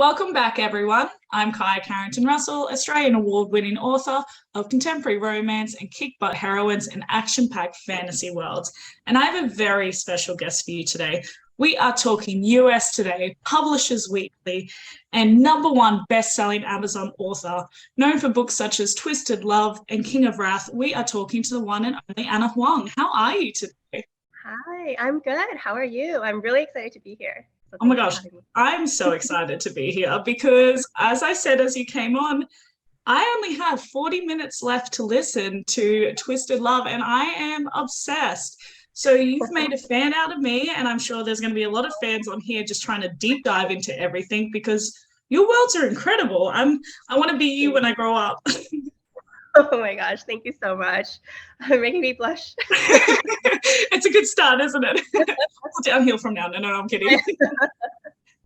Welcome back, everyone. I'm Carrington-Russell, Australian award-winning author of contemporary romance and kick-butt heroines in action-packed fantasy worlds. And I have a very special guest for you today. We are talking US Today, Publishers Weekly, and #1 best-selling Amazon author, known for books such as Twisted Love and King of Wrath. We are talking to the one and only Ana Huang. How are you today? Hi, I'm good. How are you? I'm really excited to be here. So Oh my gosh, I'm so excited to be here because, as I said as you came on, I only have 40 minutes left to listen to Twisted Love, and I am obsessed. So you've made a fan out of me, and I'm sure there's going to be a lot of fans on here just trying to deep dive into everything because your worlds are incredible. I want to be you when I grow up. Oh my gosh, thank you so much. You're making me blush. It's a good start, isn't it? Downhill from now. No, I'm kidding.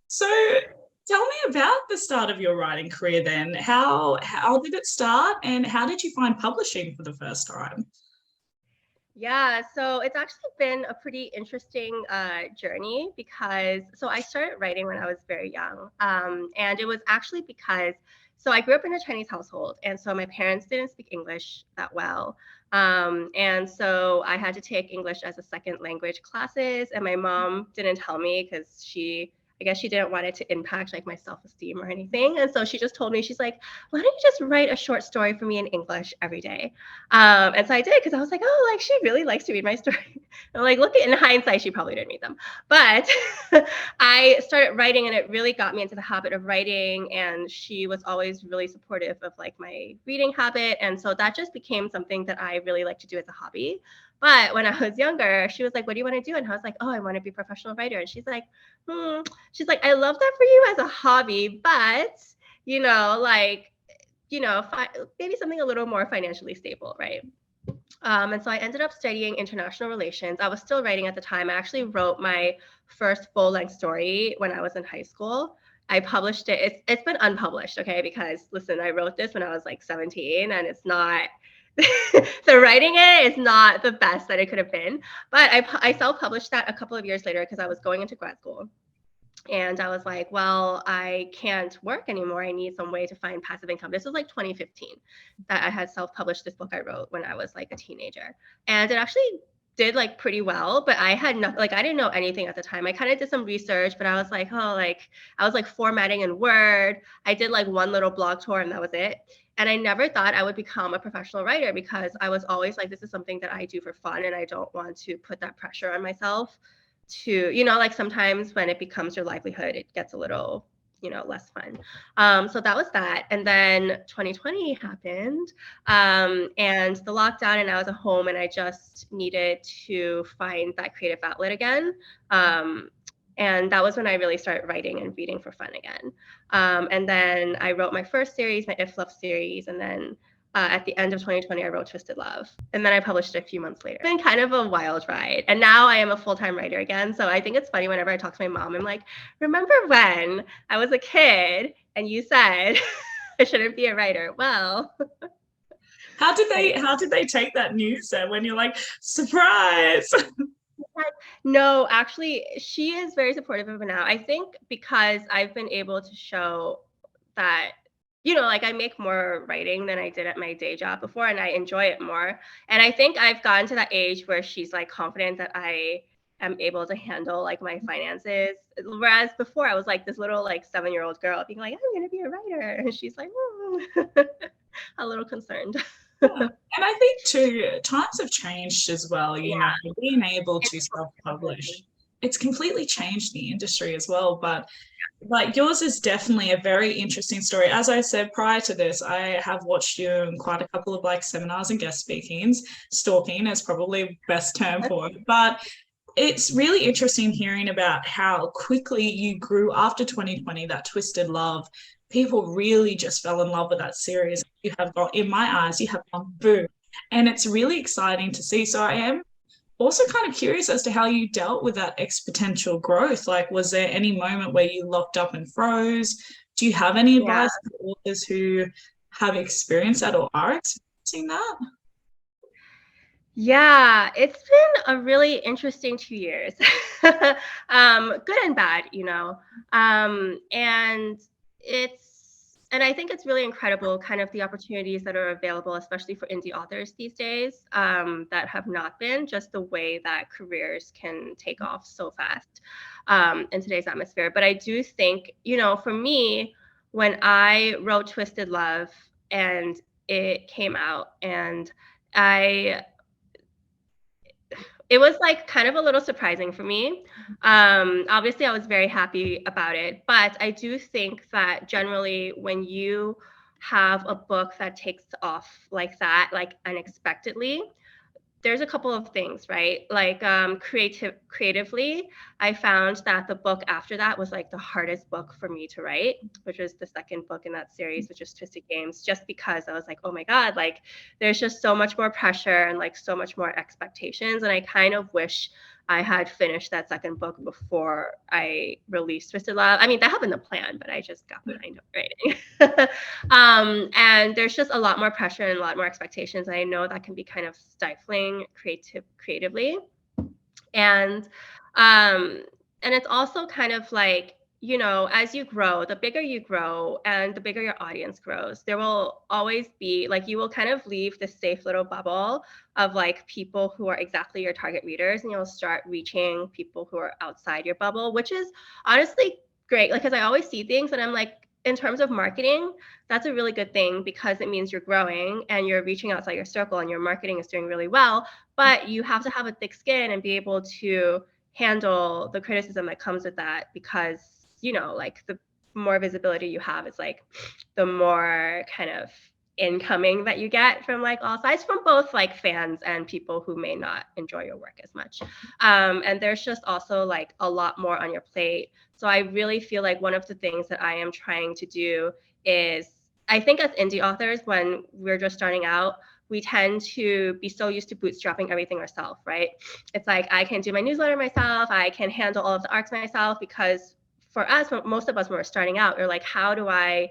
So tell me about the start of your writing career then. How did it start, and how did you find publishing for the first time? Yeah, so it's actually been a pretty interesting journey because I started writing when I was very young. And it was actually because I grew up in a Chinese household, and so my parents didn't speak English that well. And so I had to take English as a second language classes, and my mom didn't tell me because I guess she didn't want it to impact like my self-esteem or anything. And so she just told me, she's like, why don't you just write a short story for me in English every day? And so I did, because I was like, oh, like she really likes to read my story. And like, look at in hindsight, she probably didn't read them. But I started writing, and it really got me into the habit of writing. And she was always really supportive of like my reading habit. And so that just became something that I really like to do as a hobby. But when I was younger, she was like, what do you want to do? And I was like, oh, I want to be a professional writer. And she's like, she's like, I love that for you as a hobby, but maybe something a little more financially stable, right? And so I ended up studying international relations. I was still writing at the time. I actually wrote my first full-length story when I was in high school. I published it. It's been unpublished, okay? Because listen, I wrote this when I was like 17, and it's not. So writing it is not the best that it could have been. But I self-published that a couple of years later because I was going into grad school. And I was like, well, I can't work anymore. I need some way to find passive income. This was like 2015 that I had self-published this book I wrote when I was like a teenager. And it actually did like pretty well, but I had nothing, like I didn't know anything at the time. I kind of did some research, but I was like, I was like formatting in Word. I did like one little blog tour, and that was it. And I never thought I would become a professional writer because I was always like, this is something that I do for fun, and I don't want to put that pressure on myself to, like sometimes when it becomes your livelihood, it gets a little, less fun. So that was that. And then 2020 happened, and the lockdown, and I was at home, and I just needed to find that creative outlet again. And that was when I really started writing and reading for fun again. And then I wrote my first series, my If Love series, and then at the end of 2020, I wrote Twisted Love. And then I published it a few months later. It's been kind of a wild ride. And now I am a full-time writer again. So I think it's funny whenever I talk to my mom, I'm like, remember when I was a kid and you said I shouldn't be a writer? Well, how did they take that news then when you're like, surprise? No, actually, she is very supportive of it now. I think because I've been able to show that, like I make more writing than I did at my day job before, and I enjoy it more. And I think I've gotten to that age where she's like confident that I am able to handle like my finances. Whereas before I was like this little like 7-year-old girl being like, I'm going to be a writer. And she's like, a little concerned. And I think too, times have changed as well, know, being able to self-publish. It's completely changed the industry as well. But like yours is definitely a very interesting story. As I said prior to this, I have watched you in quite a couple of like seminars and guest speakings. Stalking is probably the best term for it. But it's really interesting hearing about how quickly you grew after 2020, that Twisted Love. People really just fell in love with that series. You have got, in my eyes, you have gone boom. And it's really exciting to see. So I am also kind of curious as to how you dealt with that exponential growth. Like, was there any moment where you locked up and froze? Do you have any advice for authors who have experienced that or are experiencing that? Yeah, it's been a really interesting 2 years. Good and bad, And and I think it's really incredible kind of the opportunities that are available, especially for indie authors these days, that have not been, just the way that careers can take off so fast in today's atmosphere. But I do think, for me, when I wrote Twisted Love and it came out, and I it was like kind of a little surprising for me. Obviously, I was very happy about it, but I do think that generally when you have a book that takes off like that, like unexpectedly, there's a couple of things, right? Like creatively, I found that the book after that was like the hardest book for me to write, which was the second book in that series, which is Twisted Games, just because I was like, oh my God, like there's just so much more pressure and like so much more expectations. And I kind of wish I had finished that second book before I released Twisted Love. I mean, that had been the plan, but I just got behind writing. And there's just a lot more pressure and a lot more expectations. And I know that can be kind of stifling creatively. And it's also kind of like, as you grow, the bigger you grow and the bigger your audience grows, there will always be like, you will kind of leave this safe little bubble of like people who are exactly your target readers, and you'll start reaching people who are outside your bubble, which is honestly great. Like, because I always see things and I'm like, in terms of marketing, that's a really good thing, because it means you're growing and you're reaching outside your circle and your marketing is doing really well. But you have to have a thick skin and be able to handle the criticism that comes with that, because like the more visibility you have, it's like the more kind of incoming that you get from like all sides, from both like fans and people who may not enjoy your work as much. And there's just also like a lot more on your plate. So I really feel like one of the things that I am trying to do is, I think as indie authors, when we're just starting out, we tend to be so used to bootstrapping everything ourselves, right? It's like, I can do my newsletter myself, I can handle all of the arcs myself, because for us, most of us, when we're starting out, we're like, how do I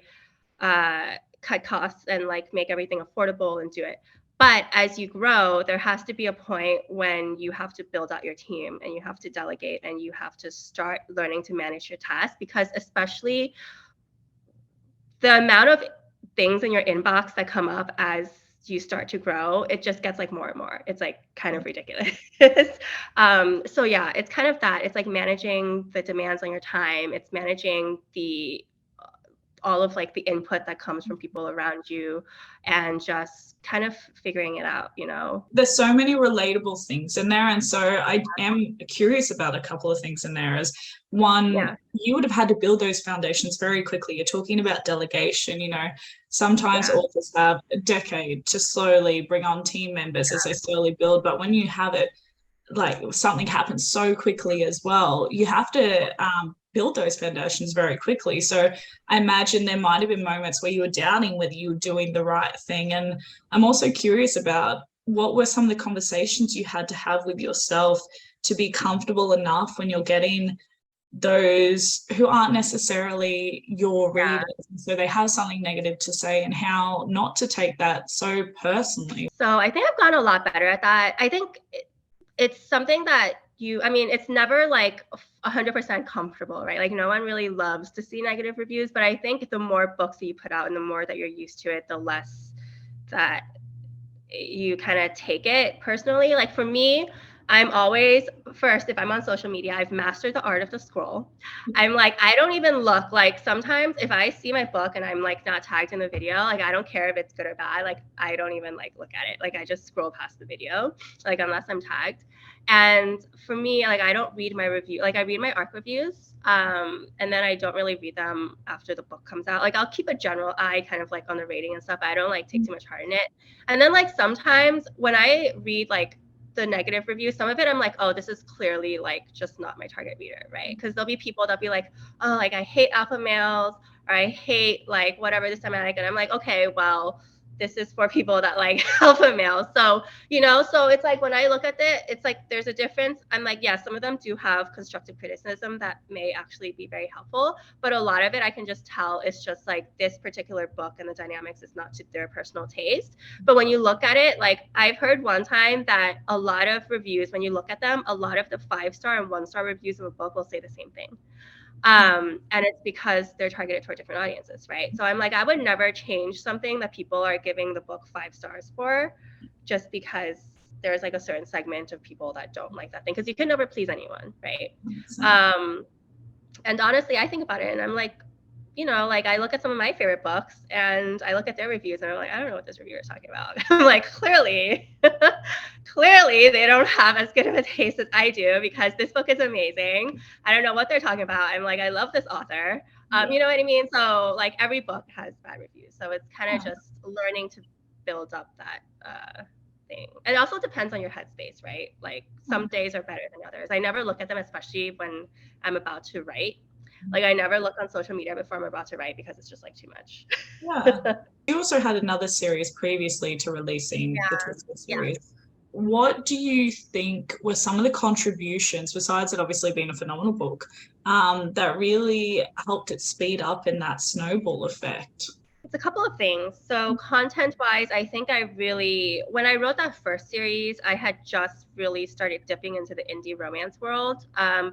cut costs and like make everything affordable and do it? But as you grow, there has to be a point when you have to build out your team and you have to delegate and you have to start learning to manage your tasks, because especially the amount of things in your inbox that come up as you start to grow, it just gets like more and more. It's like kind of ridiculous. So yeah, it's kind of that. It's like managing the demands on your time. It's managing all of like the input that comes from people around you, and just kind of figuring it out, There's so many relatable things in there. And so I am curious about a couple of things in there. As one, you would have had to build those foundations very quickly. You're talking about delegation, sometimes authors have a decade to slowly bring on team members as they slowly build. But when you have it, like something happens so quickly as well, you have to build those foundations very quickly. So I imagine there might have been moments where you were doubting whether you were doing the right thing. And I'm also curious about, what were some of the conversations you had to have with yourself to be comfortable enough when you're getting those who aren't necessarily your readers, and so they have something negative to say, and how not to take that so personally? So I think I've gotten a lot better at that. I think it's something that it's never like 100% comfortable, right? Like no one really loves to see negative reviews, but I think the more books that you put out and the more that you're used to it, the less that you kind of take it personally. Like for me, I'm always, first, if I'm on social media, I've mastered the art of the scroll. I'm like, I don't even look. Like sometimes if I see my book and I'm like not tagged in the video, like I don't care if it's good or bad. Like I don't even like look at it. Like I just scroll past the video, like unless I'm tagged. And for me, like I don't read my review. Like I read my ARC reviews, and then I don't really read them after the book comes out. Like I'll keep a general eye kind of like on the rating and stuff, but I don't like take too much heart in it. And then like sometimes when I read like the negative reviews, some of it I'm like, oh, this is clearly like just not my target reader, right? Because there'll be people that'll be like, oh, like I hate alpha males, or I hate like whatever this thematic, and I'm like, okay, well, this is for people that like alpha males. So, so it's like when I look at it, it's like there's a difference. I'm like, yeah, some of them do have constructive criticism that may actually be very helpful, but a lot of it I can just tell it's just like this particular book and the dynamics is not to their personal taste. But when you look at it, like I've heard one time that a lot of reviews, when you look at them, a lot of the 5-star and 1-star reviews of a book will say the same thing. And it's because they're targeted toward different audiences, right? So I'm like, I would never change something that people are giving the book 5 stars for just because there's like a certain segment of people that don't like that thing, because you can never please anyone, right? And honestly, I think about it and I'm like, like I look at some of my favorite books and I look at their reviews and I'm like, I don't know what this reviewer is talking about. I'm like, clearly they don't have as good of a taste as I do, because this book is amazing. I don't know what they're talking about. I'm like, I love this author. You know what I mean? So like every book has bad reviews. So it's kind of just learning to build up that thing. It also depends on your headspace, right? Like some days are better than others. I never look at them, especially when I'm about to write. Like I never look on social media before I'm about to write, because it's just like too much. Yeah. You also had another series previously to releasing the Twisted series. What do you think were some of the contributions, besides it obviously being a phenomenal book, that really helped it speed up in that snowball effect? It's a couple of things. So content-wise, I think when I wrote that first series, I had just really started dipping into the indie romance world.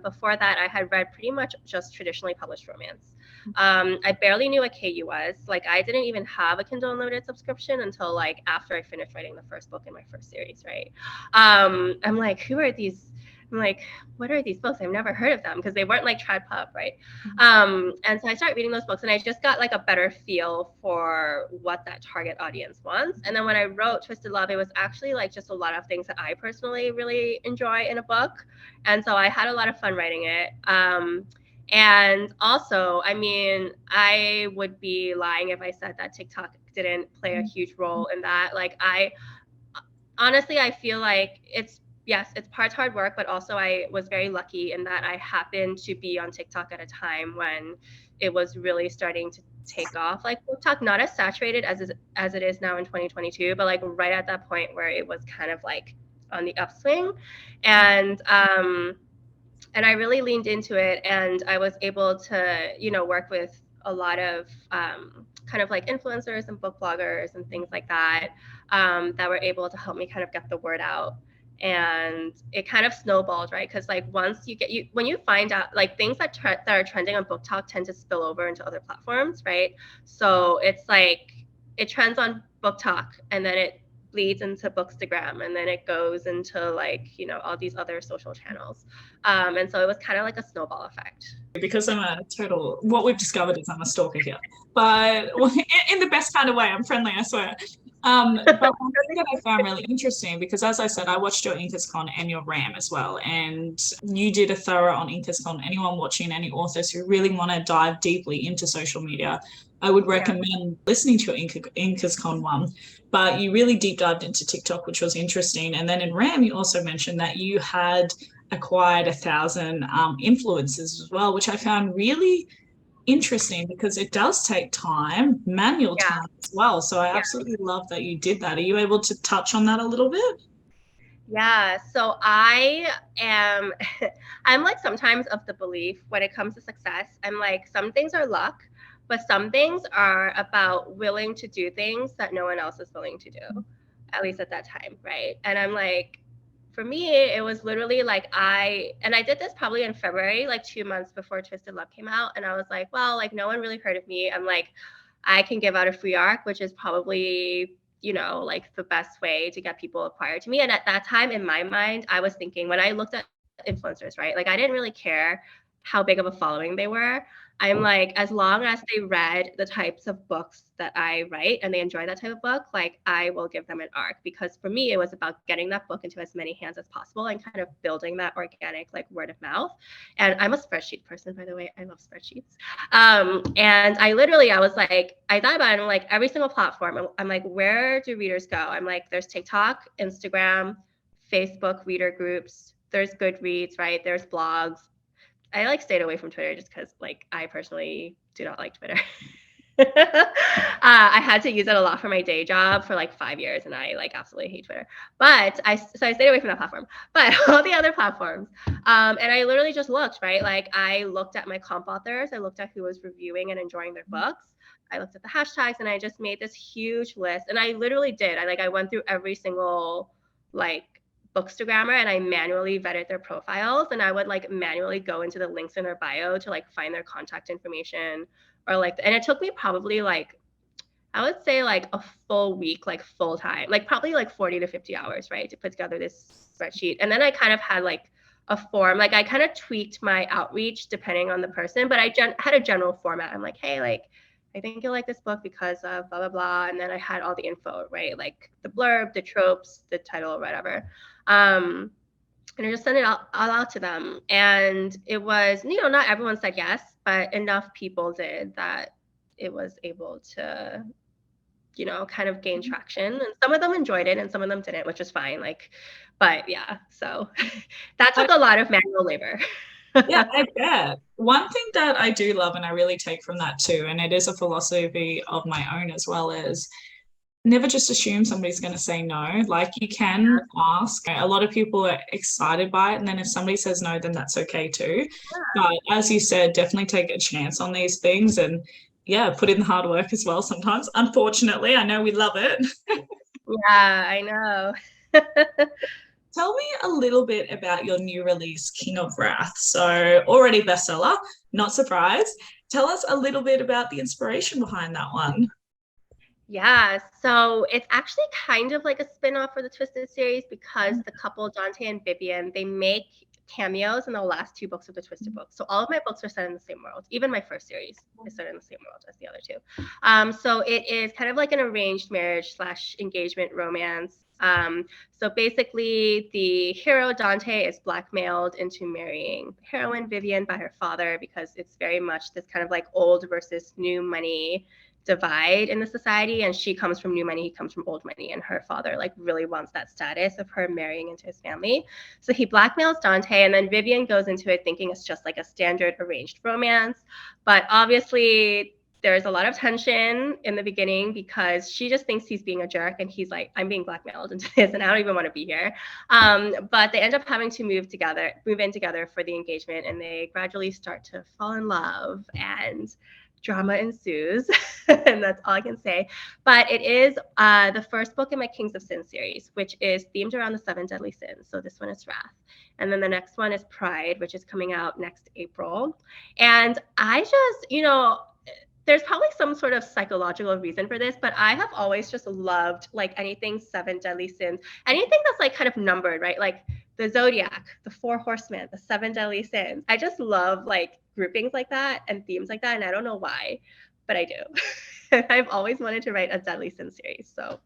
Before that, I had read pretty much just traditionally published romance. I barely knew what KU was. Like I didn't even have a Kindle Unlimited subscription until like after I finished writing the first book in my first series, right? I'm like, who are these? I'm like, what are these books? I've never heard of them, because they weren't like trad pub, right? And so I started reading those books and I just got like a better feel for what that target audience wants. And then when I wrote Twisted Love, it was actually like just a lot of things that I personally really enjoy in a book. And so I had a lot of fun writing it. And also, I mean, I would be lying if I said that TikTok didn't play a huge role in that. Like honestly, I feel like yes, it's parts hard work, but also I was very lucky in that I happened to be on TikTok at a time when it was really starting to take off. Like TikTok, not as saturated as it is now in 2022, but like right at that point where it was kind of like on the upswing. And I really leaned into it, and I was able to, work with a lot of kind of like influencers and book bloggers and things like that, that were able to help me kind of get the word out. And it kind of snowballed, right? Because like once when you find out like things that are trending on Book Talk tend to spill over into other platforms, right? So it's like it trends on Book Talk and then it bleeds into Bookstagram and then it goes into like all these other social channels, and so it was kind of like a snowball effect. Because what we've discovered is I'm a stalker here, but in the best kind of way. I'm friendly, I swear. But one thing that I found really interesting, because as I said, I watched your IncasCon and your RAM as well, and you did a thorough on IncasCon. Anyone watching, any authors who really want to dive deeply into social media, I would recommend listening to your IncasCon one. But you really deep dived into TikTok, which was interesting. And then in RAM, you also mentioned that you had acquired 1,000 influencers as well, which I found really interesting because it does take time, manual time as well. So I absolutely love that you did that. Are you able to touch on that a little bit? Yeah, so I'm like sometimes of the belief when it comes to success, I'm like some things are luck, but some things are about willing to do things that no one else is willing to do, at least at that time, right? And I'm like, for me, it was literally like I did this probably in February, like 2 months before Twisted Love came out, and I was like, well, like no one really heard of me. I'm like, I can give out a free arc, which is probably like the best way to get people acquired to me. And at that time in my mind, I was thinking when I looked at influencers, right? Like I didn't really care how big of a following they were. I'm like, as long as they read the types of books that I write and they enjoy that type of book, like I will give them an arc, because for me, it was about getting that book into as many hands as possible and kind of building that organic like word of mouth. And I'm a spreadsheet person, by the way. I love spreadsheets. And I was like, I thought about it, and like every single platform, I'm like, where do readers go? I'm like, there's TikTok, Instagram, Facebook reader groups, there's Goodreads, right? There's blogs. I like stayed away from Twitter just because like I personally do not like Twitter. I had to use it a lot for my day job for like 5 years, and I like absolutely hate Twitter. But I stayed away from that platform. But all the other platforms, and I literally just looked, right? Like I looked at my comp authors, I looked at who was reviewing and enjoying their books. I looked at the hashtags, and I just made this huge list. And I literally did. I went through every single like Bookstagrammer, and I manually vetted their profiles, and I would like manually go into the links in their bio to like find their contact information, or like, and it took me probably like, I would say like a full week, like full time, like probably like 40 to 50 hours, right, to put together this spreadsheet. And then I kind of had like a form, like I kind of tweaked my outreach depending on the person, but I had a general format. I'm like, hey, like, I think you'll like this book because of blah, blah, blah. And then I had all the info, right? Like the blurb, the tropes, the title, whatever. And I just sent it all out to them. And it was, you know, not everyone said yes, but enough people did that it was able to, you know, kind of gain traction. And some of them enjoyed it and some of them didn't, which is fine. Like, but yeah, so that took a lot of manual labor. Yeah, I bet. One thing that I do love and I really take from that too, and it is a philosophy of my own as well, is never just assume somebody's going to say no. Like you can ask. A lot of people are excited by it, and then if somebody says no, then that's okay too. But as you said, definitely take a chance on these things, and yeah, put in the hard work as well sometimes. Unfortunately, I know we love it. Yeah, I know. Tell me a little bit about your new release, King of Wrath. So, already bestseller, not surprised. Tell us a little bit about the inspiration behind that one. Yeah, so it's actually kind of like a spin-off for the Twisted series because the couple, Dante and Vivian, they make cameos in the last two books of the Twisted books. So all of my books are set in the same world. Even my first series is set in the same world as the other two. So it is kind of like an arranged marriage / engagement romance. So basically the hero Dante is blackmailed into marrying heroine Vivian by her father because it's very much this kind of like old versus new money divide in the society, and she comes from new money, he comes from old money, and her father like really wants that status of her marrying into his family. So he blackmails Dante, and then Vivian goes into it thinking it's just like a standard arranged romance, but obviously there's a lot of tension in the beginning because she just thinks he's being a jerk and he's like, I'm being blackmailed into this and I don't even want to be here. But they end up having to move in together for the engagement, and they gradually start to fall in love and drama ensues. And that's all I can say. But it is the first book in my Kings of Sin series, which is themed around the 7 deadly sins. So this one is Wrath. And then the next one is Pride, which is coming out next April. And I just, you know, there's probably some sort of psychological reason for this, but I have always just loved like anything 7 deadly sins, anything that's like kind of numbered, right? Like the Zodiac, the 4 horsemen, the 7 deadly sins. I just love like groupings like that and themes like that. And I don't know why, but I do. I've always wanted to write a deadly sin series. So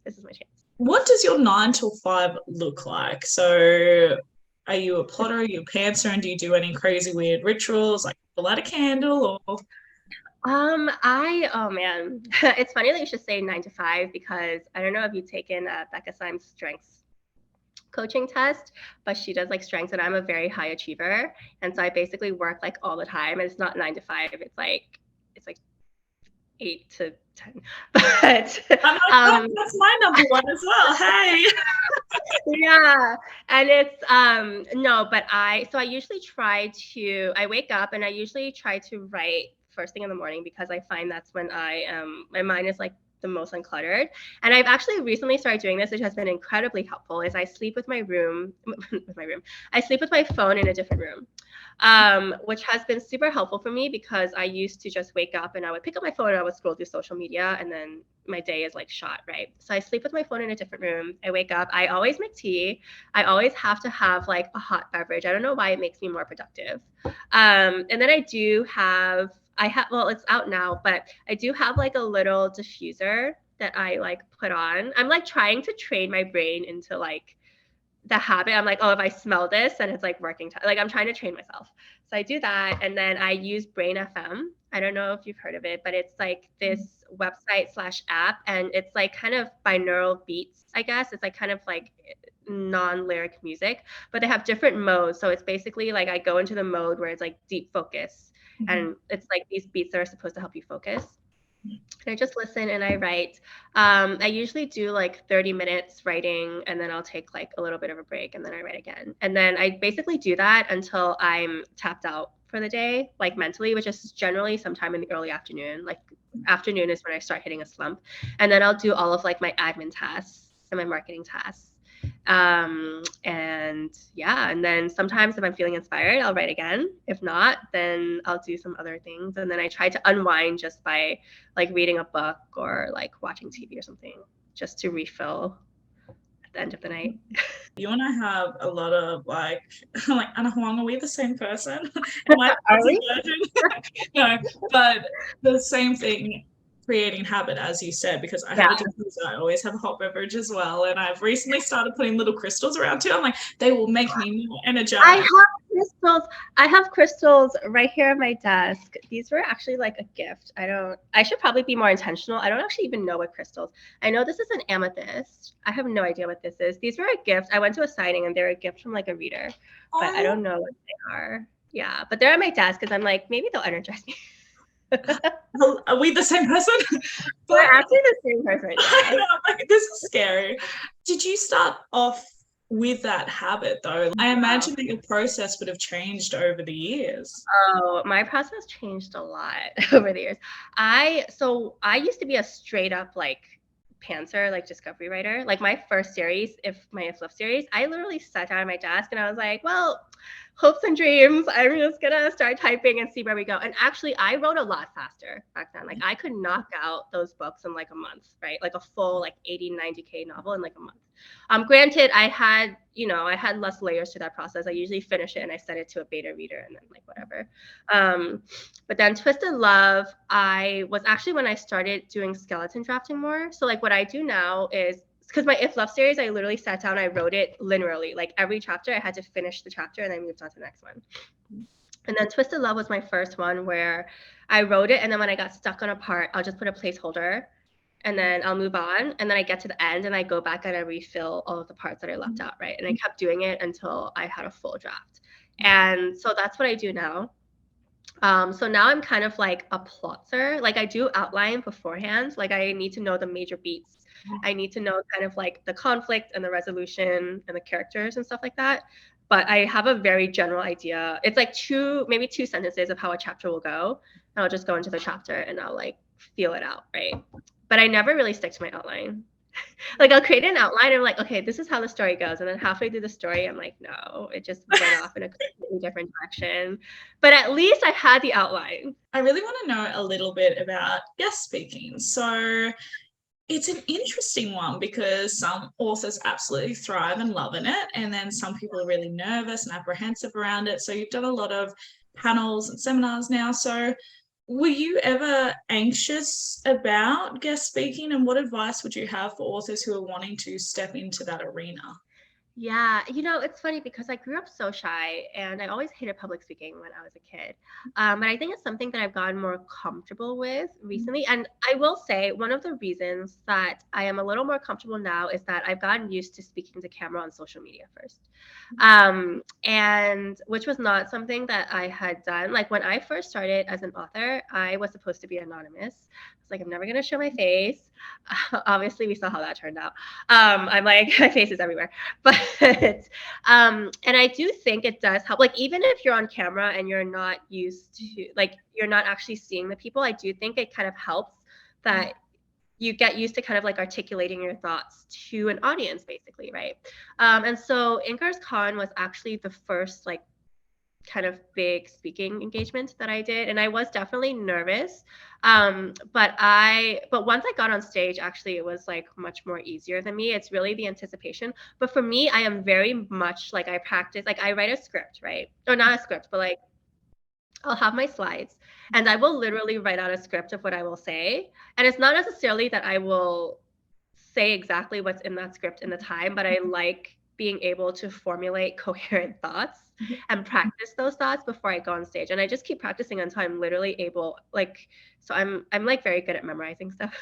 this is my chance. What does your 9 till 5 look like? So, are you a plotter? Are you a pantser? And do you do any crazy weird rituals like light a candle or? Oh man, it's funny that you should say 9 to 5 because I don't know if you've taken Becca Syme's strengths coaching test, but she does like strengths, and I'm a very high achiever, and so I basically work like all the time, and it's not 9 to 5, it's like 8 to 10. But that's my number one as well. Hey. Yeah, and it's no, but I usually I wake up and I usually try to write first thing in the morning because I find that's when my mind is like the most uncluttered. And I've actually recently started doing this, which has been incredibly helpful, is I sleep with my I sleep with my phone in a different room. Which has been super helpful for me because I used to just wake up and I would pick up my phone and I would scroll through social media and then my day is like shot, right? So I sleep with my phone in a different room. I wake up, I always make tea. I always have to have like a hot beverage. I don't know why it makes me more productive. And then well, it's out now, but I do have like a little diffuser that I like put on. I'm like trying to train my brain into like the habit. I'm like, oh, if I smell this, then it's like working time. Like I'm trying to train myself. So I do that. And then I use Brain FM. I don't know if you've heard of it, but it's like this website / app. And it's like kind of binaural beats, I guess. It's like kind of like non-lyric music, but they have different modes. So it's basically like I go into the mode where it's like deep focus. Mm-hmm. And it's like these beats that are supposed to help you focus. And I just listen and I write. I usually do like 30 minutes writing, and then I'll take like a little bit of a break, and then I write again. And then I basically do that until I'm tapped out for the day, like mentally, which is generally sometime in the early afternoon. Like afternoon is when I start hitting a slump. And then I'll do all of like my admin tasks and my marketing tasks. And yeah, and then sometimes if I'm feeling inspired, I'll write again. If not, then I'll do some other things. And then I try to unwind just by like reading a book or like watching TV or something, just to refill at the end of the night. You and I have a lot of like Ana Huang, are we the same person? Am I the Are positive we? version? No, but the same thing, creating habit, as you said, because I have Yeah. a diffuser. I always have a hot beverage as well. And I've recently started putting little crystals around too. I'm like, they will make me more I energized. have crystals. I have crystals right here on my desk. These were actually like a gift. I should probably be more intentional. I don't actually even know what crystals. I know this is an amethyst. I have no idea what this is. These were a gift. I went to a signing and they're a gift from like a reader, but I Oh, don't know what they are. Yeah, but they're on my desk because I'm like, maybe they'll energize me. are we the same person? We're But actually the same person. I Yeah. know, like, this is scary. Did you start off with that habit though? I Wow. imagine that your process would have changed over the years. Oh, my process changed a lot over the years. I used to be a straight up like pantser, like discovery writer. Like my first series, my If Love series, I literally sat down at my desk and I was like, well, hopes and dreams. I'm just gonna start typing and see where we go. And actually I wrote a lot faster back then. Like I could knock out those books in like a month, right? Like a full like 80, 90K novel in like a month. Granted, I had less layers to that process. I usually finish it and I send it to a beta reader and then like whatever. But then Twisted Love, I was actually when I started doing skeleton drafting more. So like what I do now is because my If Love series, I literally sat down, I wrote it linearly. Like every chapter, I had to finish the chapter and I moved on to the next one. And then Twisted Love was my first one where I wrote it and then when I got stuck on a part, I'll just put a placeholder and then I'll move on. And then I get to the end and I go back and I refill all of the parts that I left out, right? And I kept doing it until I had a full draft. And so that's what I do now. So now I'm kind of like a plotter. Like I do outline beforehand. Like I need to know the major beats. I need to know kind of like the conflict and the resolution and the characters and stuff like that. But I have a very general idea. It's like maybe two sentences of how a chapter will go. And I'll just go into the chapter and I'll like feel it out, right? But I never really stick to my outline. Like I'll create an outline and I'm like, okay, this is how the story goes. And then halfway through the story, I'm like, no, it just went off in a completely different direction. But at least I had the outline. I really want to know a little bit about guest speaking. So it's an interesting one because some authors absolutely thrive and love in it, and then some people are really nervous and apprehensive around it. So you've done a lot of panels and seminars now. So were you ever anxious about guest speaking, and what advice would you have for authors who are wanting to step into that arena? Yeah, it's funny because I grew up so shy and I always hated public speaking when I was a kid. But I think it's something that I've gotten more comfortable with recently. And I will say one of the reasons that I am a little more comfortable now is that I've gotten used to speaking to camera on social media first. And which was not something that I had done. Like when I first started as an author, I was supposed to be anonymous. I was like, I'm never going to show my face. Obviously, we saw how that turned out. I'm like, my face is everywhere. But and I do think it does help. Like even if you're on camera and you're not used to, like you're not actually seeing the people, I do think it kind of helps that you get used to kind of like articulating your thoughts to an audience, basically, right? And so Inkar's Con was actually the first like kind of big speaking engagement that I did, and I was definitely nervous. But once I got on stage, actually, it was like much more easier than me. It's really the anticipation. But for me, I am very much like I practice, like I write a script, right? Or not a script, but like I'll have my slides and I will literally write out a script of what I will say. And it's not necessarily that I will say exactly what's in that script in the time, but I like being able to formulate coherent thoughts and practice those thoughts before I go on stage. And I just keep practicing until I'm literally able, like, so I'm like very good at memorizing stuff.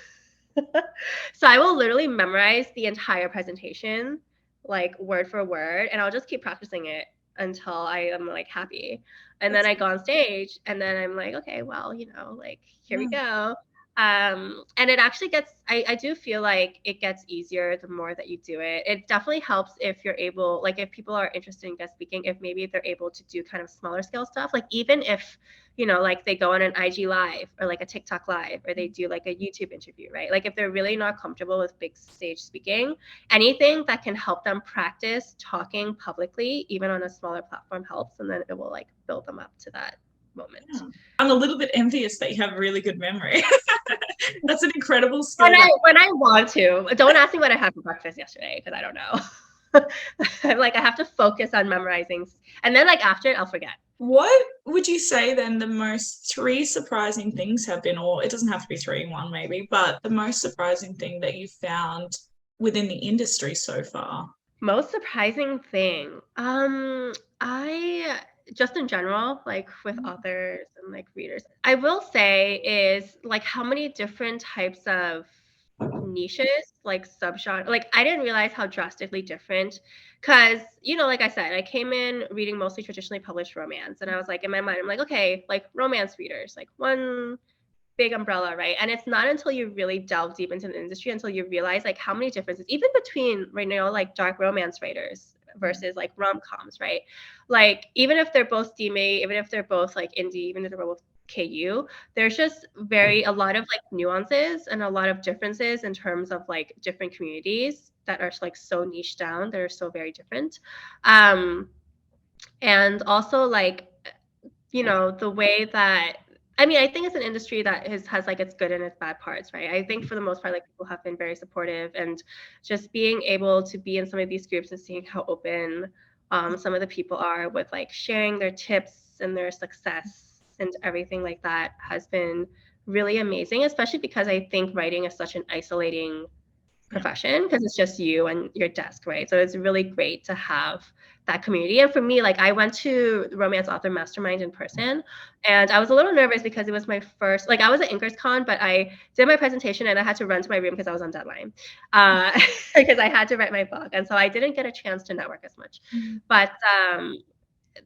So I will literally memorize the entire presentation, like word for word, and I'll just keep practicing it until I am like happy. And then I go on stage and then I'm like, okay, well, like here we go. And it actually gets, I do feel like it gets easier the more that you do it. It definitely helps if you're able, like if people are interested in guest speaking, if maybe they're able to do kind of smaller scale stuff, like even if, like they go on an IG live or like a TikTok live, or they do like a YouTube interview, right? Like if they're really not comfortable with big stage speaking, anything that can help them practice talking publicly, even on a smaller platform, helps. And then it will like build them up to that moment. Yeah. I'm a little bit envious that you have a really good memory. That's an incredible skill. When I want to. Don't ask me what I had for breakfast yesterday, because I don't know. I'm like, I have to focus on memorizing. And then like after it, I'll forget. What would you say then the most three surprising things have been, or it doesn't have to be three in one maybe, but the most surprising thing that you found within the industry so far? Most surprising thing. I just in general, like with authors and like readers, I will say is like how many different types of niches, like subgenre, like I didn't realize how drastically different, because like I said, I came in reading mostly traditionally published romance, and I was like, in my mind, I'm like, okay, like romance readers, like one big umbrella, right? And it's not until you really delve deep into the industry until you realize like how many differences, even between right now, like dark romance writers versus like rom-coms, right? Like even if they're both steamy, even if they're both like indie, even if they're both KU, there's just a lot of like nuances and a lot of differences in terms of like different communities that are like so niche down, that are so very different. And also like, the way that, I mean, I think it's an industry that has like its good and its bad parts, right? I think for the most part, like people have been very supportive, and just being able to be in some of these groups and seeing how open some of the people are with like sharing their tips and their success and everything like that has been really amazing, especially because I think writing is such an isolating profession, because it's just you and your desk, right? So it's really great to have that community. And for me, like I went to the Romance Author Mastermind in person, and I was a little nervous because it was my first, like I was at InkersCon, but I did my presentation and I had to run to my room because I was on deadline, because I had to write my book. And so I didn't get a chance to network as much. But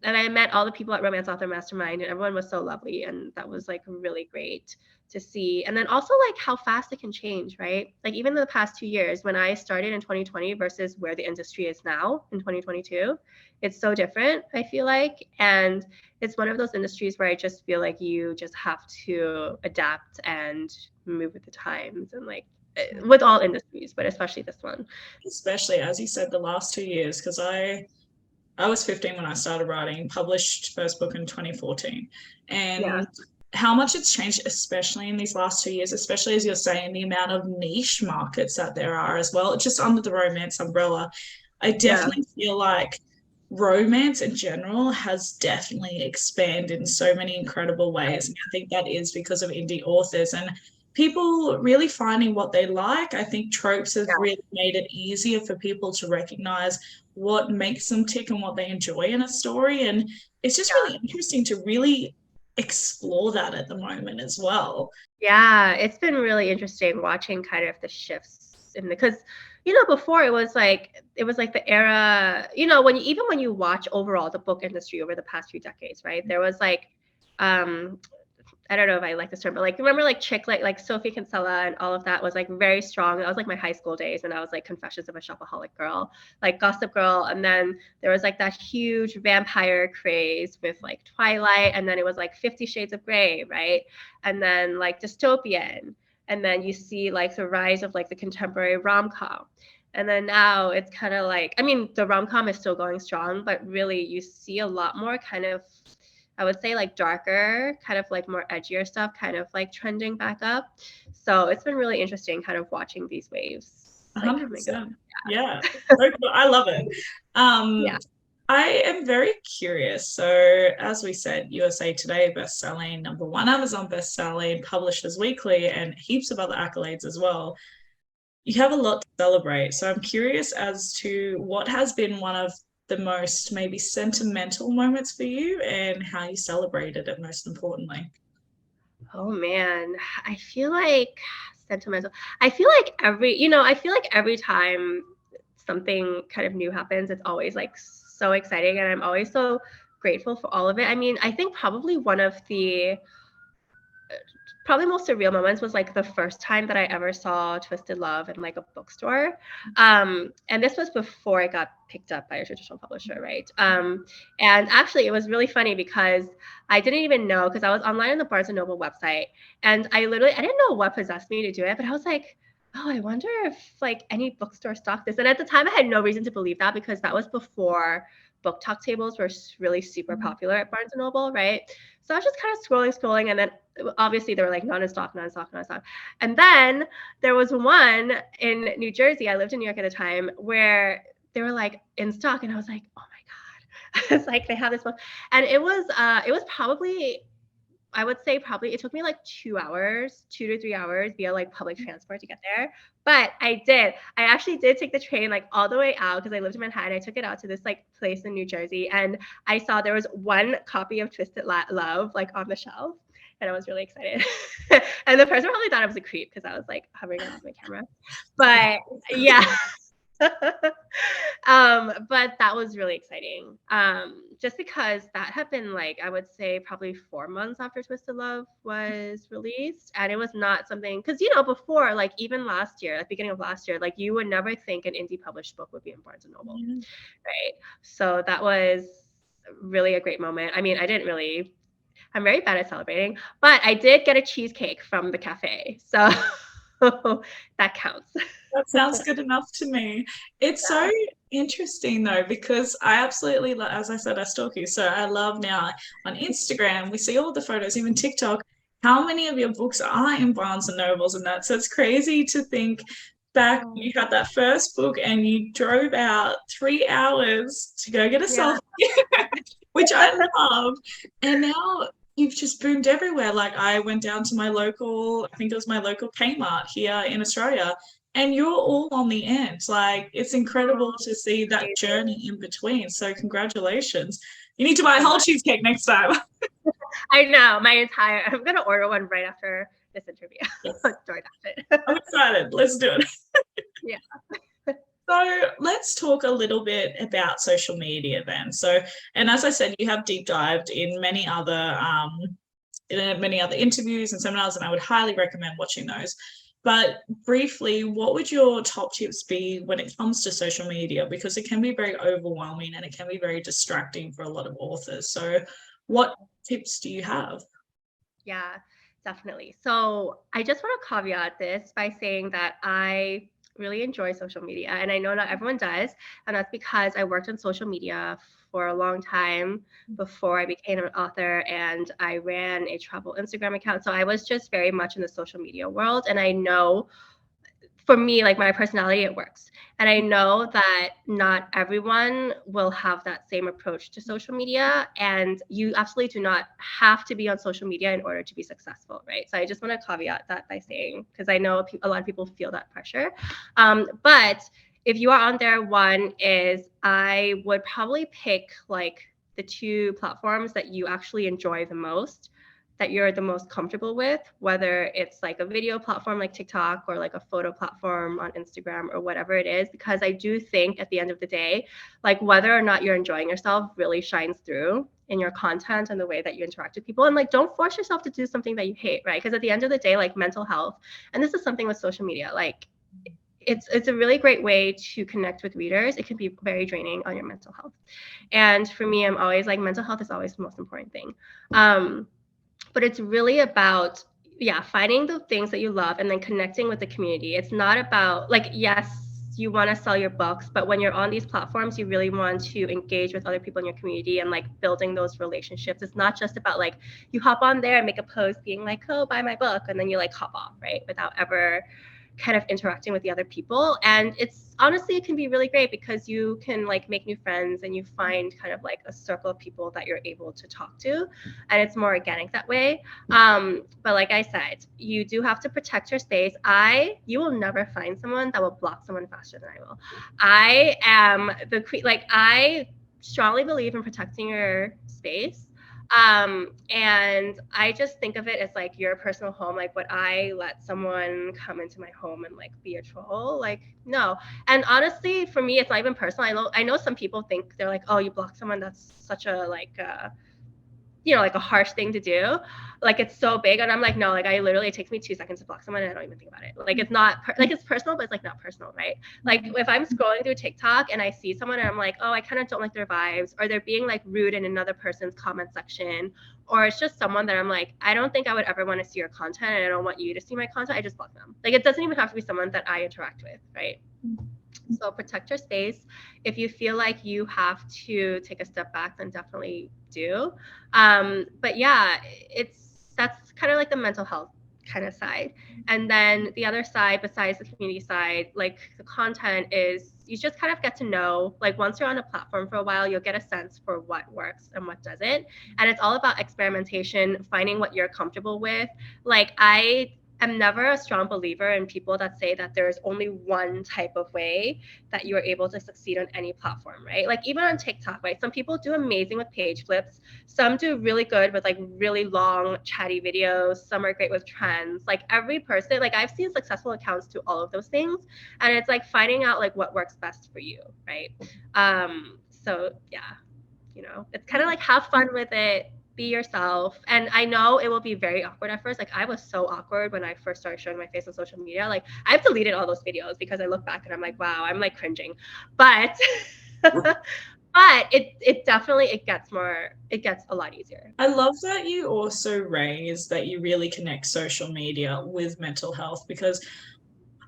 and I met all the people at Romance Author Mastermind, and everyone was so lovely, and that was like really great to see. And then also like how fast it can change, right? Like even in the past 2 years, when I started in 2020 versus where the industry is now in 2022, it's so different, I feel like. And it's one of those industries where I just feel like you just have to adapt and move with the times, and like with all industries, but especially this one. Especially, as you said, the last 2 years, because I was 15 when I started writing, published first book in 2014. And how much it's changed, especially in these last 2 years, especially as you're saying, the amount of niche markets that there are as well, just under the romance umbrella. I definitely feel like romance in general has definitely expanded in so many incredible ways. And I think that is because of indie authors and people really finding what they like. I think tropes have really made it easier for people to recognize what makes them tick and what they enjoy in a story. And it's just really interesting to really explore that at the moment as well. Yeah, it's been really interesting watching kind of the shifts in the, because before it was like the era, when you watch overall the book industry over the past few decades, right? There was like I don't know if I like this term, but like remember like chick like Sophie Kinsella and all of that was like very strong. That was like my high school days when I was like Confessions of a Shopaholic Girl, like Gossip Girl, and then there was like that huge vampire craze with like Twilight, and then it was like 50 Shades of Grey, right? And then like dystopian, and then you see like the rise of like the contemporary rom-com. And then now it's kind of like, I mean, the rom-com is still going strong, but really you see a lot more kind of, I would say like darker, kind of like more edgier stuff, kind of like trending back up. So it's been really interesting kind of watching these waves. Like 100%. Yeah. So cool. I love it. I am very curious. So, as we said, USA Today bestselling, #1 Amazon bestselling, Publishers Weekly, and heaps of other accolades as well. You have a lot to celebrate. So, I'm curious as to what has been one of the most maybe sentimental moments for you and how you celebrated it, most importantly. Oh man, I feel like sentimental. I feel like every time something kind of new happens, it's always like so exciting, and I'm always so grateful for all of it. I mean, I think probably one of the probably most surreal moments was like the first time that I ever saw Twisted Love in like a bookstore. And this was before it got picked up by a traditional publisher, right? And actually it was really funny because I didn't even know, because I was online on the Barnes & Noble website, and I didn't know what possessed me to do it, but I was like, oh, I wonder if like any bookstore stocked this. And at the time I had no reason to believe that, because that was before book talk tables were really super popular at Barnes & Noble, right? So I was just kind of scrolling, and then obviously they were like not in stock. And then there was one in New Jersey, I lived in New York at the time, where they were like in stock, and I was like, oh my God. It's like they have this book. And it was probably, I would say probably it took me like 2 to 3 hours via like public transport to get there. But I actually did take the train like all the way out, because I lived in Manhattan. I took it out to this like place in New Jersey, and I saw there was one copy of Twisted Love like on the shelf, and I was really excited. And the person probably thought I was a creep because I was like hovering around my camera. But yeah. But that was really exciting. Just because that had been like, I would say probably 4 months after Twisted Love was released. And it was not something, because, you know, before, like even last year, like beginning of last year, like you would never think an indie published book would be in Barnes & Noble, right? So that was really a great moment. I mean, I'm very bad at celebrating, but I did get a cheesecake from the cafe. So that counts. That sounds good enough to me. It's so interesting though, because I absolutely, as I said, I stalk you. So I love now on Instagram, we see all the photos, even TikTok, how many of your books are in Barnes and Nobles and that. So it's crazy to think back when you had that first book and you drove out 3 hours to go get a selfie, which I love. And now you've just boomed everywhere. Like I went down to my local, I think it was my local Kmart here in Australia, and you're all on the end. Like it's incredible to see that journey in between. So congratulations. You need to buy a whole cheesecake next time. I know, I'm gonna order one right after this interview. Yes. it. I'm excited. Let's do it. Yeah. So let's talk a little bit about social media then. So, and as I said, you have deep dived in many other interviews and seminars, and I would highly recommend watching those. But briefly, what would your top tips be when it comes to social media? Because it can be very overwhelming and it can be very distracting for a lot of authors. So what tips do you have? Yeah, definitely. So I just want to caveat this by saying that I really enjoy social media, and I know not everyone does, and that's because I worked on social media for a long time before I became an author, and I ran a travel Instagram account. So I was just very much in the social media world, and I know for me, like my personality, it works. And I know that not everyone will have that same approach to social media, and you absolutely do not have to be on social media in order to be successful, right? So I just want to caveat that by saying, because I know a lot of people feel that pressure. But if you are on there, one is I would probably pick like the 2 platforms that you actually enjoy the most, that you're the most comfortable with, whether it's like a video platform like TikTok or like a photo platform on Instagram or whatever it is, because I do think at the end of the day, like whether or not you're enjoying yourself really shines through in your content and the way that you interact with people. And like, don't force yourself to do something that you hate, right? Because at the end of the day, like mental health, and this is something with social media, like it's a really great way to connect with readers. It can be very draining on your mental health. And for me, I'm always like, mental health is always the most important thing. But it's really about, finding the things that you love and then connecting with the community. It's not about like, yes, you want to sell your books, but when you're on these platforms, you really want to engage with other people in your community and like building those relationships. It's not just about like, you hop on there and make a post being like, oh, buy my book, and then you like hop off, right? Without ever kind of interacting with the other people. And it's honestly, it can be really great because you can like make new friends and you find kind of like a circle of people that you're able to talk to, and it's more organic that way. But like I said, you do have to protect your space. You will never find someone that will block someone faster than I will. I am the queen. Like I strongly believe in protecting your space. And I just think of it as like your personal home. Like, would I let someone come into my home and like be a troll? Like, no. And honestly, for me, it's not even personal. I know some people think they're like, oh, you block someone, that's such a like like a harsh thing to do. Like it's so big, and I'm like, no, like I literally, it takes me 2 seconds to block someone and I don't even think about it. Like it's not like it's personal, but it's like not personal, right? Like if I'm scrolling through TikTok and I see someone and I'm like, oh, I kind of don't like their vibes, or they're being like rude in another person's comment section, or it's just someone that I'm like, I don't think I would ever want to see your content and I don't want you to see my content, I just block them. Like it doesn't even have to be someone that I interact with, right? So protect your space. If you feel like you have to take a step back, then definitely do. But yeah, that's kind of like the mental health kind of side. And then the other side, besides the community side, like the content is, you just kind of get to know, like once you're on a platform for a while, you'll get a sense for what works and what doesn't. And it's all about experimentation, finding what you're comfortable with. Like I'm never a strong believer in people that say that there's only one type of way that you are able to succeed on any platform, right? Like even on TikTok, right? Some people do amazing with page flips. Some do really good with like really long chatty videos. Some are great with trends. Like every person, like I've seen successful accounts do all of those things. And it's like finding out like what works best for you, right? So yeah, it's kind of like have fun with it, be yourself. And I know it will be very awkward at first. Like I was so awkward when I first started showing my face on social media. Like I've deleted all those videos because I look back and I'm like, wow, I'm like cringing. But but it definitely, it gets a lot easier. I love that you also raise that you really connect social media with mental health, because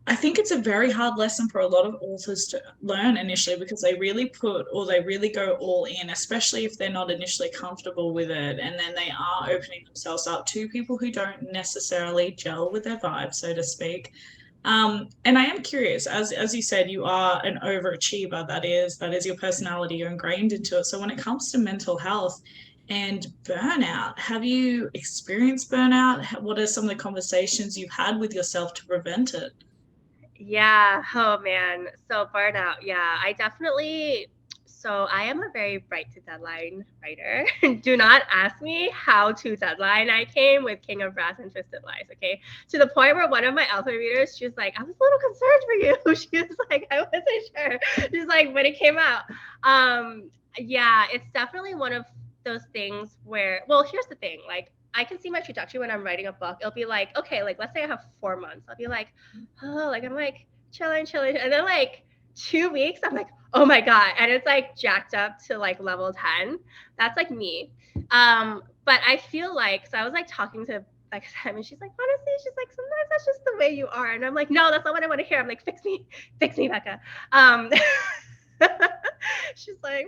I think it's a very hard lesson for a lot of authors to learn initially, because they really go all in, especially if they're not initially comfortable with it. And then they are opening themselves up to people who don't necessarily gel with their vibe, so to speak. And I am curious, as you said, you are an overachiever. That is your personality. You're ingrained into it. So when it comes to mental health and burnout, have you experienced burnout? What are some of the conversations you've had with yourself to prevent it? Yeah. Oh man. So burnout. Yeah, so I am a very write to deadline writer. Do not ask me how to deadline I came with King of Brass and Twisted Lies. Okay. To the point where one of my alpha readers, she was like, I was a little concerned for you. She was like, I wasn't sure. She's like, when it came out. Yeah, it's definitely one of those things where, well, here's the thing. Like I can see my trajectory when I'm writing a book. It'll be like, okay, like let's say I have 4 months. I'll be like, oh, like I'm like chilling. And then like 2 weeks, I'm like, oh my God. And it's like jacked up to like level 10. That's like me. But I feel like, so I was like talking to like Sam, and she's like, honestly, she's like, sometimes that's just the way you are. And I'm like, no, that's not what I want to hear. I'm like, fix me, Becca. She's like,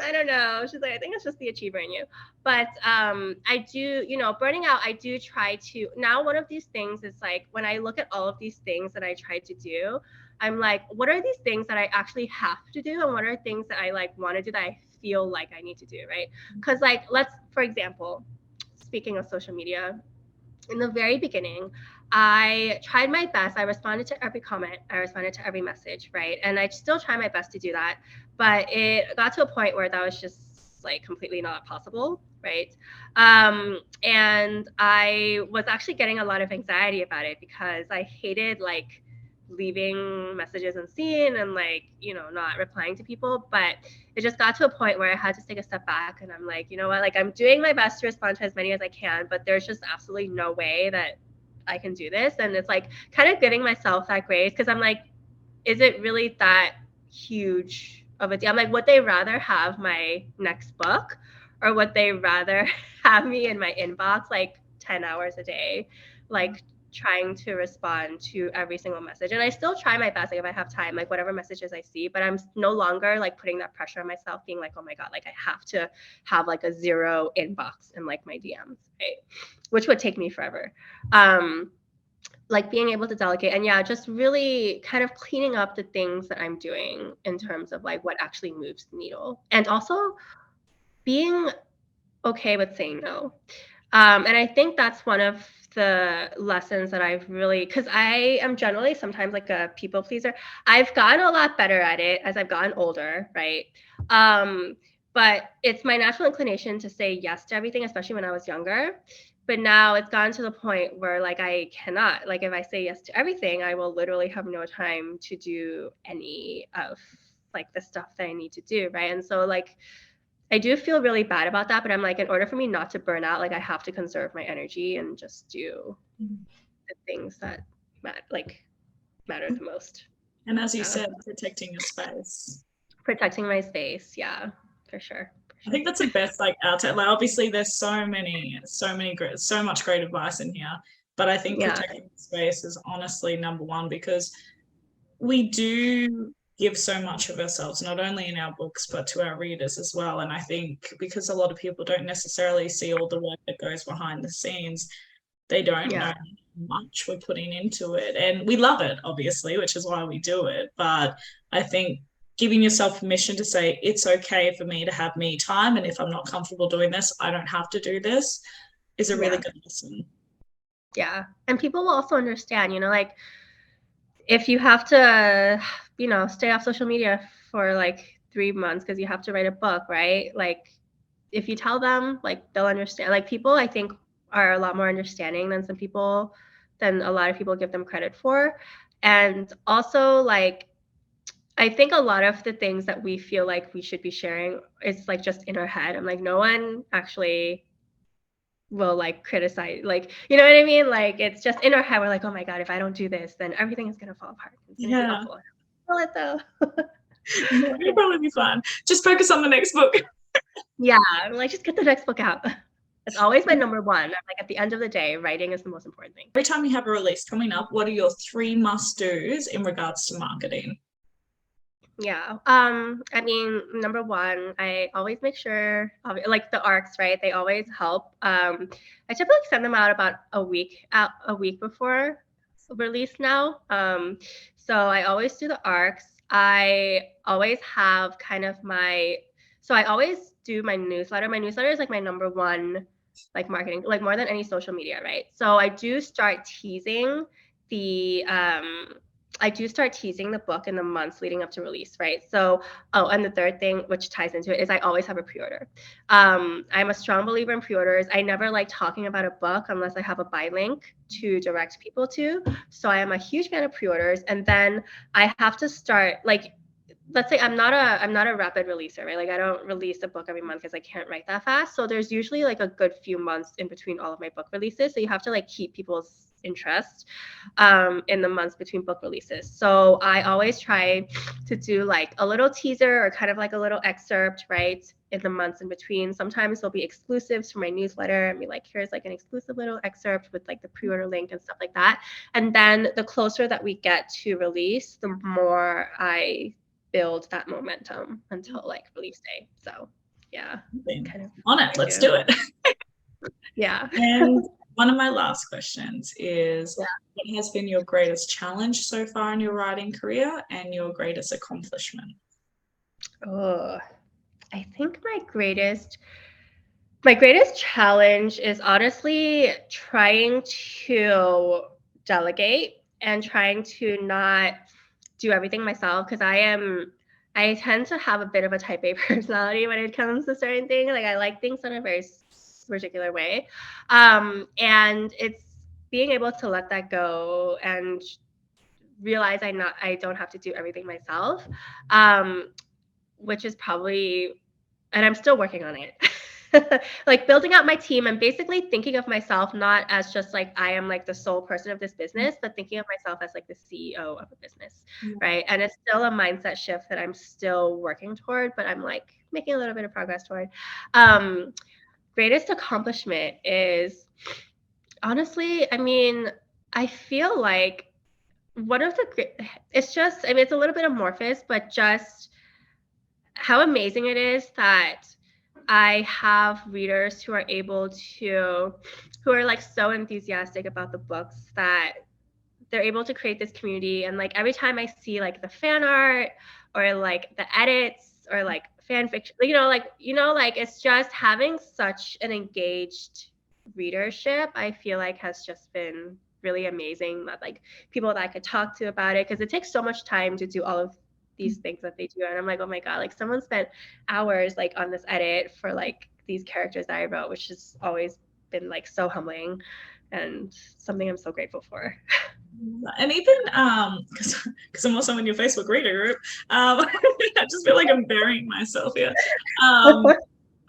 I don't know. She's like, I think it's just the achiever in you. But I do, burning out, I do try to, now one of these things is like, when I look at all of these things that I try to do, I'm like, what are these things that I actually have to do? And what are things that I like want to do that I feel like I need to do, right? Because like, for example, speaking of social media, in the very beginning, I tried my best. I responded to every comment. I responded to every message, right? And I still try my best to do that. But it got to a point where that was just like completely not possible, right? And I was actually getting a lot of anxiety about it because I hated like leaving messages unseen and like, not replying to people. But it just got to a point where I had to take a step back, and I'm like, you know what, like I'm doing my best to respond to as many as I can, but there's just absolutely no way that I can do this. And it's like kind of giving myself that grace, because I'm like, is it really that huge of a deal? I'm like, would they rather have my next book, or would they rather have me in my inbox like 10 hours a day, like trying to respond to every single message? And I still try my best, like if I have time, like whatever messages I see, but I'm no longer like putting that pressure on myself, being like, oh my God, like I have to have like a 0 inbox in like my DMs, right? Which would take me forever. Like being able to delegate, and yeah, just really kind of cleaning up the things that I'm doing in terms of like what actually moves the needle, and also being okay with saying no. And I think that's one of the lessons that I've really, because I am generally sometimes like a people pleaser. I've gotten a lot better at it as I've gotten older, right? But it's my natural inclination to say yes to everything, especially when I was younger. But now it's gotten to the point where like I cannot, like if I say yes to everything, I will literally have no time to do any of like the stuff that I need to do, right? And so like I do feel really bad about that, but I'm like, in order for me not to burn out, like I have to conserve my energy and just do the things that matter the most. And as you said, protecting your space. Protecting my space, yeah, for sure. I think that's the best outlet. Like obviously there's so much great advice in here, but I think protecting space is honestly number one, because we do give so much of ourselves, not only in our books, but to our readers as well. And I think because a lot of people don't necessarily see all the work that goes behind the scenes, they don't know how much we're putting into it. And we love it, obviously, which is why we do it. But I think giving yourself permission to say, it's okay for me to have me time. And if I'm not comfortable doing this, I don't have to do this, is a really good lesson. Yeah. And people will also understand, like, if you have to, stay off social media for like 3 months because you have to write a book, right? Like, if you tell them, like, they'll understand. Like, people, I think, are a lot more understanding than a lot of people give them credit for. And also, like, I think a lot of the things that we feel like we should be sharing is like just in our head. I'm like, no one actually will like criticize, like, you know what I mean? Like, it's just in our head. We're like, oh my God, if I don't do this, then everything is gonna fall apart. It's gonna be awful. Well, it though. It'll probably be fun. Just focus on the next book. Yeah, I'm like, just get the next book out. It's always my number one. I'm like, at the end of the day, writing is the most important thing. Every time you have a release coming up, what are your 3 must-dos in regards to marketing? Yeah. I mean, number one, I always make sure, like the arcs, right? They always help. I typically send them out about a week before release now. So I always do the arcs. I always have kind of so I always do my newsletter. My newsletter is like my number one, like marketing, like more than any social media, right? So I do start teasing the book in the months leading up to release, right? So, and the third thing, which ties into it, is I always have a pre-order. I'm a strong believer in pre-orders. I never like talking about a book unless I have a buy link to direct people to. So I am a huge fan of pre-orders. And then I have to start, like, let's say I'm not a rapid releaser, right? Like, I don't release a book every month because I can't write that fast. So there's usually like a good few months in between all of my book releases. So you have to like keep people's interest in the months between book releases. So I always try to do like a little teaser or kind of like a little excerpt, right, in the months in between. Sometimes there'll be exclusives for my newsletter and be like, here's like an exclusive little excerpt with like the pre-order link and stuff like that. And then the closer that we get to release, the more I build that momentum until like release day. So yeah, kind of on it. Let's do it. Yeah. And one of my last questions is, what has been your greatest challenge so far in your writing career and your greatest accomplishment? Oh, I think my greatest challenge is honestly trying to delegate and trying to not do everything myself, because I tend to have a bit of a type A personality when it comes to certain things. Like, I like things in a very particular way. And it's being able to let that go and realize I don't have to do everything myself, which is probably, and I'm still working on it. Like building out my team and basically thinking of myself not as just like I am like the sole person of this business, but thinking of myself as like the CEO of a business, right? And it's still a mindset shift that I'm still working toward, but I'm like making a little bit of progress toward. Greatest accomplishment is, honestly, I mean, I feel like it's just, I mean, it's a little bit amorphous, but just how amazing it is that I have readers who are like so enthusiastic about the books that they're able to create this community. And like every time I see like the fan art or like the edits or like fan fiction, like it's just having such an engaged readership, I feel like has just been really amazing. That like people that I could talk to about it, because it takes so much time to do all of these things that they do, and I'm like, oh my God, like someone spent hours like on this edit for like these characters that I wrote, which has always been like so humbling and something I'm so grateful for. And even because I'm also in your Facebook reader group, I just feel like I'm burying myself here.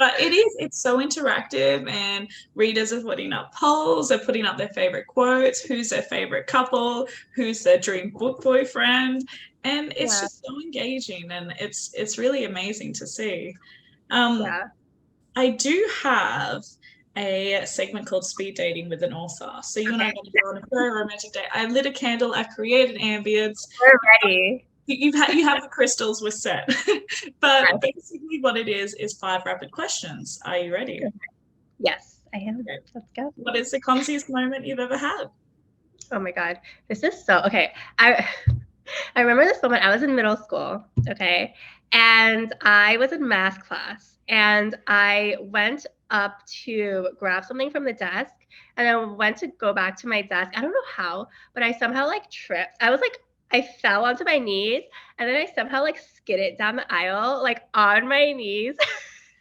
But it's so interactive, and readers are putting up polls, they're putting up their favorite quotes, who's their favorite couple, who's their dream book boyfriend. And it's Yeah, just so engaging, and it's really amazing to see. Um, yeah. I do have a segment called Speed Dating with an Author. So you and I are Okay, going to go on a very romantic date. I lit a candle, I created ambience. we're ready. You have the crystals, we're set. But Right. basically what it is 5 rapid questions. Are you ready? Yes, I am. Okay. Let's go. What is the clumsiest moment you've ever had? Oh my God. This is so okay. I remember this moment. I was in middle school, okay? And I was in math class and I went up to grab something from the desk and I went to go back to my desk. I don't know how, but I somehow like tripped. I fell onto my knees and then I somehow like skidded down the aisle, like on my knees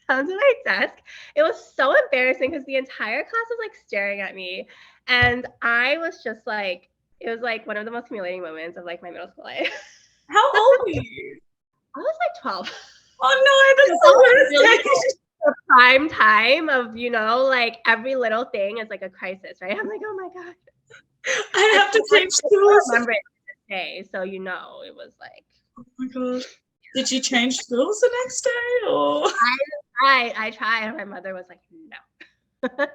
onto my desk. It was so embarrassing because the entire class was like staring at me. And I was just like, it was like one of the most humiliating moments of like my middle school life. How old were you? I was like 12. Oh no, that's the worst Really age. the prime time of, like every little thing is like a crisis, right? I'm like, oh my God. I have to change I schools. remember it to this day. So, it was like. Oh my gosh. Did you change schools the next day or? I tried. And my mother was like, no.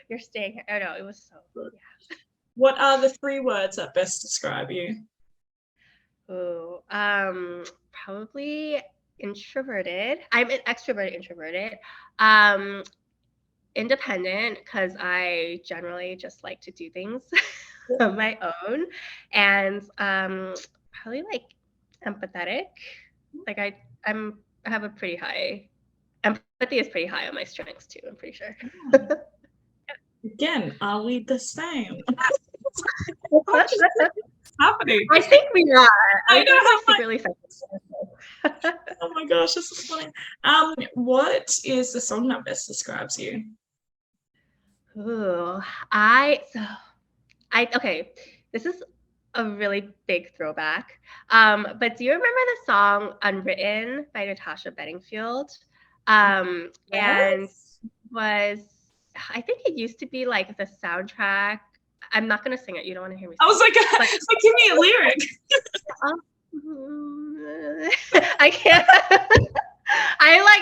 You're staying here. Oh no, it was so, yeah. What are the 3 words that best describe you? Ooh, probably introverted. I'm an extroverted introverted. Um, Independent because I generally just like to do things on my own, and probably like empathetic. Like I have a pretty high empathy is pretty high on my strengths too. I'm pretty sure. Again, are we the same? What's happening? I think we are. I know how secretly. Oh my gosh, this is funny. What is the song that best describes you? Ooh, okay. This is a really big throwback. But do you remember the song "Unwritten" by Natasha Bedingfield? And Yes. I think it used to be like the soundtrack. I'm not gonna sing it. You don't want to hear me sing. I was like, give me a lyric. I can't.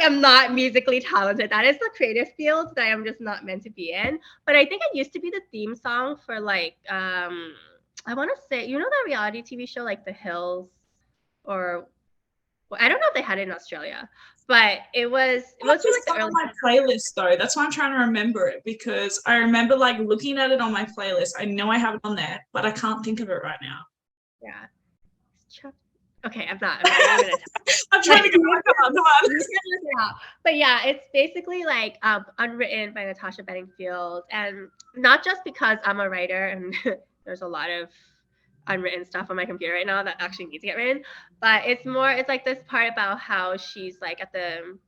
I'm not musically talented. That is the creative field that I'm just not meant to be in. But I think it used to be the theme song for I want to say, that reality TV show like The Hills, or I don't know if they had it in Australia, but it was from like the early. On my playlist though. That's why I'm trying to remember it, because I remember like looking at it on my playlist. I know I have it on there, but I can't think of it right now. Yeah. Okay, I'm not even gonna I'm trying to get come on. But yeah, it's basically like Unwritten by Natasha Bedingfield, and not just because I'm a writer and there's a lot of unwritten stuff on my computer right now that actually needs to get written, but it's like this part about how she's like at the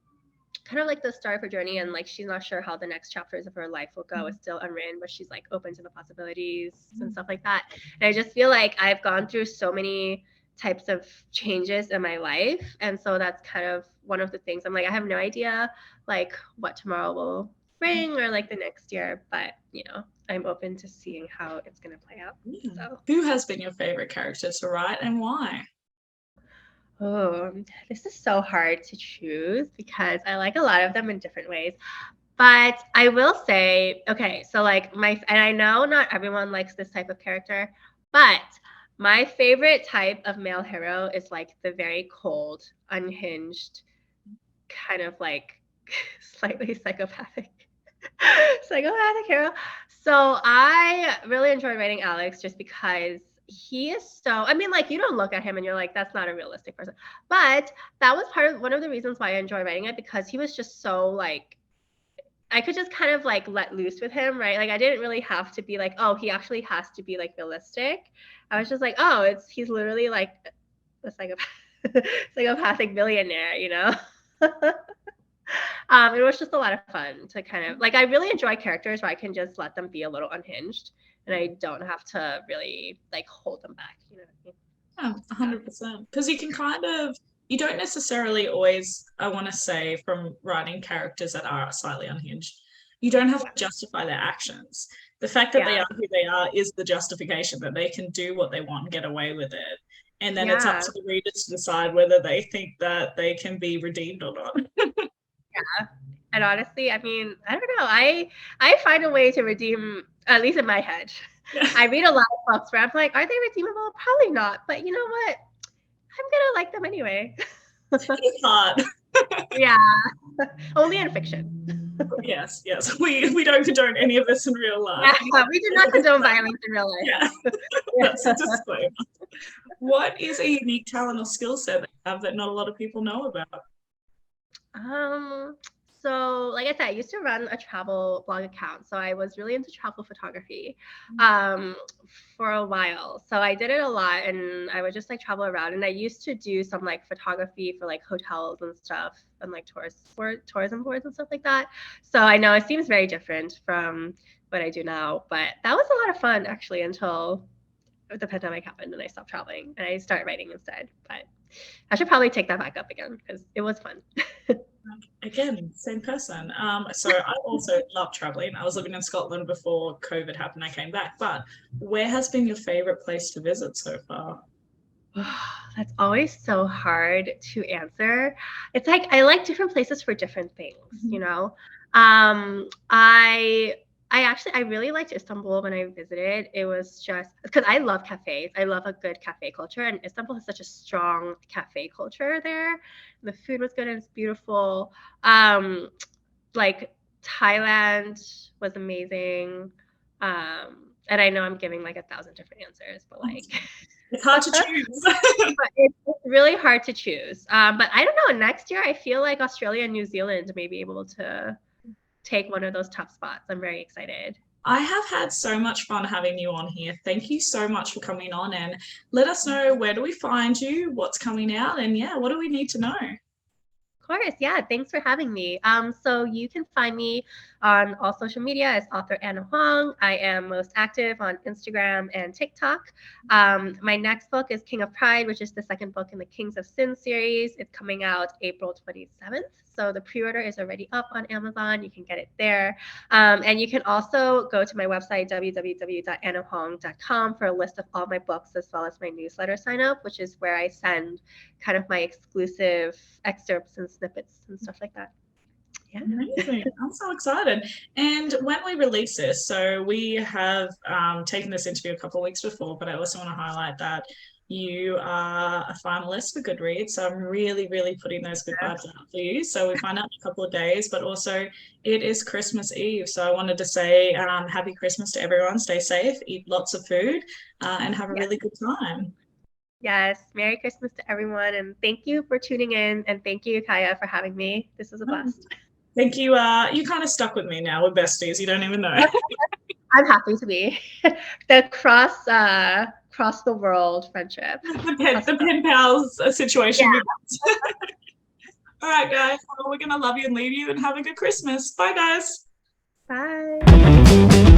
kind of like the start of her journey, and like she's not sure how the next chapters of her life will go. It's still unwritten, but she's like open to the possibilities and stuff like that. And I just feel like I've gone through so many types of changes in my life, and so that's kind of one of the things. I'm like, I have no idea like what tomorrow will bring or like the next year, but I'm open to seeing how it's going to play out. So who has been your favorite character to write and why? Oh, this is so hard to choose because I like a lot of them in different ways. But I will say, okay, so like and I know not everyone likes this type of character, but my favorite type of male hero is like the very cold, unhinged, kind of like slightly psychopathic hero. So I really enjoyed writing Alex just because he is so, I mean, like, you don't look at him and you're like, that's not a realistic person. But that was one of the reasons why I enjoy writing it, because he was just so like, I could just kind of like let loose with him, right? Like I didn't really have to be like, oh, he actually has to be like realistic. I was just like, oh, he's literally like a psychopathic billionaire, It was just a lot of fun to kind of like, I really enjoy characters where I can just let them be a little unhinged and I don't have to really like hold them back, Yeah, 100%. Because you can kind of you don't necessarily always, I want to say, from writing characters that are slightly unhinged, you don't have to justify their actions. The fact that they are who they are is the justification that they can do what they want and get away with it. And then it's up to the readers to decide whether they think that they can be redeemed or not. And honestly, I mean, I don't know. I find a way to redeem, at least in my head. I read a lot of books where I'm like, are they redeemable? Probably not. But you know what? I'm going to like them anyway. It's hard. Yeah. Only in fiction. Yes. We don't condone any of this in real life. Yeah, we do not condone violence in real life. Yeah. That's a disclaimer. What is a unique talent or skill set that you have that not a lot of people know about? So like I said, I used to run a travel blog account. So I was really into travel photography for a while. So I did it a lot and I would just like travel around. And I used to do some like photography for like hotels and stuff and like tourism boards and stuff like that. So I know it seems very different from what I do now, but that was a lot of fun actually until the pandemic happened and I stopped traveling and I started writing instead. But I should probably take that back up again because it was fun. Again, same person. So I also love traveling. I was living in Scotland before COVID happened. I came back. But where has been your favorite place to visit so far? That's always so hard to answer. It's like I like different places for different things, you know. I really liked Istanbul when I visited. It was just because I love cafes. I love a good cafe culture, and Istanbul has such a strong cafe culture there. The food was good and it's beautiful. Like Thailand was amazing. And I know I'm giving like 1,000 different answers, but like it's hard to choose. But it's really hard to choose. But I don't know. Next year, I feel like Australia and New Zealand may be able to take one of those top spots. I'm very excited. I have had so much fun having you on here. Thank you so much for coming on and let us know where do we find you, what's coming out, and yeah, what do we need to know? Of course, yeah. Thanks for having me. So you can find me on all social media as author Ana Huang. I am most active on Instagram and TikTok. My next book is King of Pride, which is the second book in the Kings of Sin series. It's coming out April 27th. So the pre-order is already up on Amazon. You can get it there. And you can also go to my website, www.anahuang.com, for a list of all my books as well as my newsletter sign up, which is where I send kind of my exclusive excerpts and snippets and stuff like that. Yeah. Amazing. I'm so excited. And when we release this, so we have taken this interview a couple of weeks before, but I also want to highlight that you are a finalist for Goodreads. So I'm really, really putting those good vibes out for you. So we find out in a couple of days, but also it is Christmas Eve. So I wanted to say happy Christmas to everyone. Stay safe, eat lots of food, and have a really good time. Yes. Merry Christmas to everyone. And thank you for tuning in. And thank you, Kaya, for having me. This was a blast. Thank you. You kind of stuck with me now. We're besties. You don't even know. I'm happy to be. The cross the world friendship. The pen pals situation. Yeah. All right, guys. Well, we're going to love you and leave you and have a good Christmas. Bye, guys. Bye.